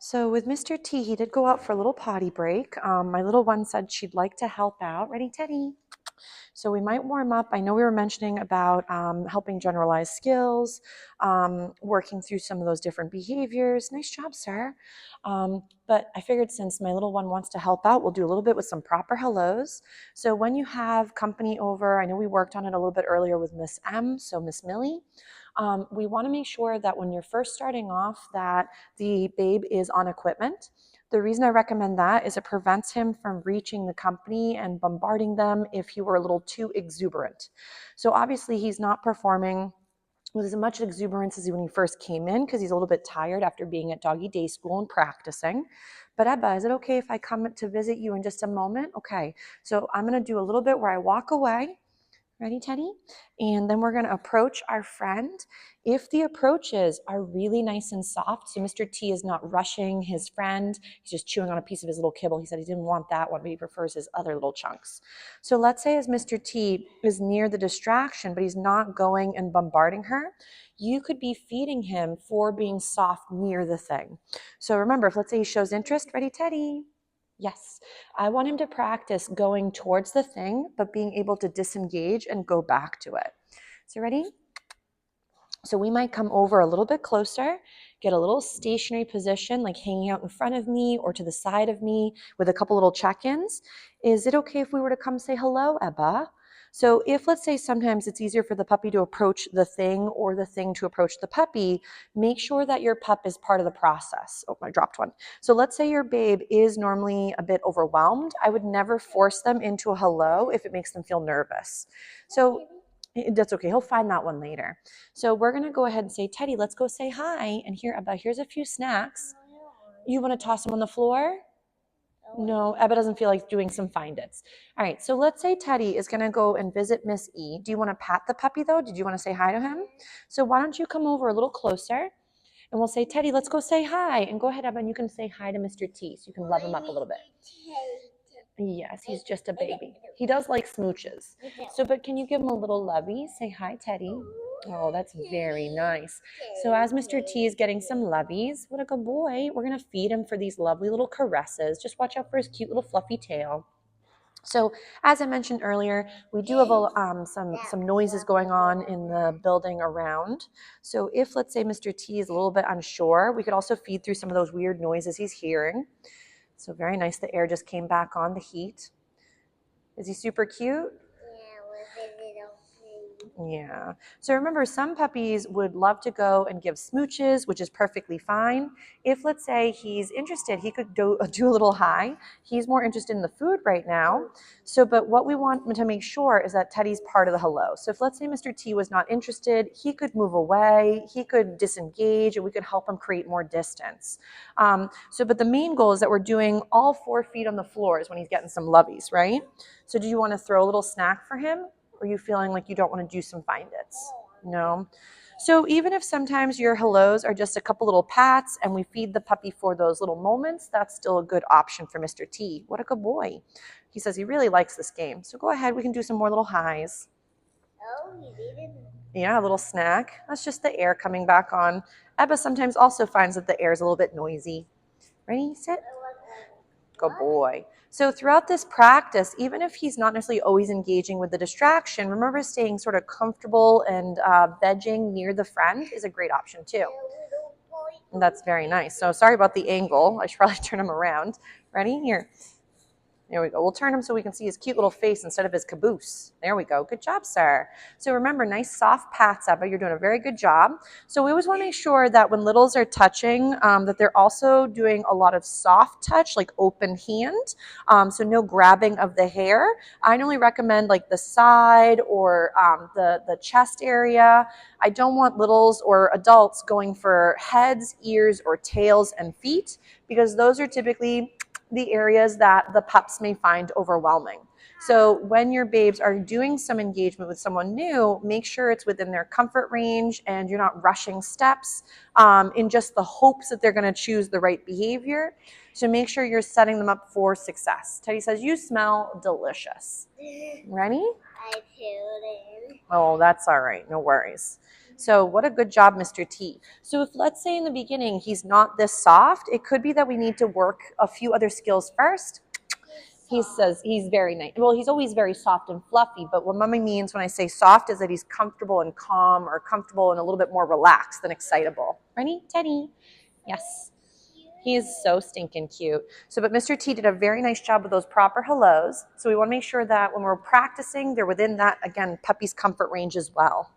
So with Mr. T, he did go out for a little potty break. My little one said she'd like to help out. Ready, Teddy? So we might warm up. I know we were mentioning about helping generalize skills, working through some of those different behaviors. Nice job, sir. But I figured since my little one wants to help out, we'll do a little bit with some proper hellos. So when you have company over, I know we worked on it a little bit earlier with Miss M, so Miss Millie. We want to make sure that when you're first starting off that the babe is on equipment. The reason I recommend that is it prevents him from reaching the company and bombarding them if he were a little too exuberant. So obviously he's not performing with as much exuberance as when he first came in because he's a little bit tired after being at doggy day school and practicing. But Ebba, is it okay if I come to visit you in just a moment? Okay, so I'm going to do a little bit where I walk away. Ready, Teddy? And then we're going to approach our friend. If the approaches are really nice and soft, so Mr. T is not rushing his friend, he's just chewing on a piece of his little kibble. He said he didn't want that one, but he prefers his other little chunks. So let's say as Mr. T is near the distraction, but he's not going and bombarding her, you could be feeding him for being soft near the thing. So remember, if let's say he shows interest, ready, Teddy? Yes, I want him to practice going towards the thing, but being able to disengage and go back to it. So ready? So we might come over a little bit closer, get a little stationary position, like hanging out in front of me or to the side of me with a couple little check-ins. Is it okay if we were to come say hello, Ebba? So if, let's say, sometimes it's easier for the puppy to approach the thing or the thing to approach the puppy, make sure that your pup is part of the process. Oh, I dropped one. So let's say your babe is normally a bit overwhelmed. I would never force them into a hello if it makes them feel nervous. So that's okay. He'll find that one later. So we're going to go ahead and say, Teddy, let's go say hi. And here's a few snacks. You want to toss them on the floor? No, Ebba doesn't feel like doing some find its. All right, so let's say Teddy is going to go and visit Miss E. Do you want to pat the puppy though? Did you want to say hi to him? So why don't you come over a little closer and we'll say, Teddy, let's go say hi. And go ahead, Ebba, and you can say hi to Mr. T so you can love him up a little bit. Yes, he's just a baby. He does like smooches. So, but can you give him a little lovey? Say hi, Teddy. Oh, that's very nice. So as Mr. T is getting some loveys, what a good boy. We're going to feed him for these lovely little caresses. Just watch out for his cute little fluffy tail. So as I mentioned earlier, we do have some noises going on in the building around. So if, let's say, Mr. T is a little bit unsure, we could also feed through some of those weird noises he's hearing. So very nice. The air just came back on, the heat. Is he super cute? Yeah. So remember, some puppies would love to go and give smooches, which is perfectly fine. If, let's say, he's interested, he could do a little high. He's more interested in the food right now. So, but what we want to make sure is that Teddy's part of the hello. So if, let's say, Mr. T was not interested, he could move away, he could disengage, and we could help him create more distance. But the main goal is that we're doing all 4 feet on the floors when he's getting some loveys, right? So do you want to throw a little snack for him? Or are you feeling like you don't want to do some find its? No. So even if sometimes your hellos are just a couple little pats and we feed the puppy for those little moments, that's still a good option for Mr. T. What a good boy. He says he really likes this game. So go ahead, we can do some more little highs. Oh, he did. Yeah, a little snack. That's just the air coming back on. Ebba sometimes also finds that the air is a little bit noisy. Ready, sit. Good boy. So throughout this practice, even if he's not necessarily always engaging with the distraction, remember staying sort of comfortable and vegging near the friend is a great option too. And that's very nice. So sorry about the angle. I should probably turn him around. Ready? Here. There we go. We'll turn him so we can see his cute little face instead of his caboose. There we go. Good job, sir. So remember, nice soft pats, Ebba. You're doing a very good job. So we always want to make sure that when littles are touching, that they're also doing a lot of soft touch, like open hand. So no grabbing of the hair. I normally recommend like the side or the chest area. I don't want littles or adults going for heads, ears, or tails and feet because those are typically the areas that the pups may find overwhelming. So when your babes are doing some engagement with someone new, make sure it's within their comfort range and you're not rushing steps in just the hopes that they're going to choose the right behavior. So make sure you're setting them up for success. Teddy says, you smell delicious. Ready? I feel it. Oh, that's all right. No worries. So what a good job, Mr. T. So if, let's say in the beginning, he's not this soft, it could be that we need to work a few other skills first. He says he's very nice. Well, he's always very soft and fluffy, but what mommy means when I say soft is that he's comfortable and calm, or comfortable and a little bit more relaxed than excitable. Ready, Teddy? Yes. He is so stinking cute. So, but Mr. T did a very nice job with those proper hellos. So we want to make sure that when we're practicing, they're within that, again, puppy's comfort range as well.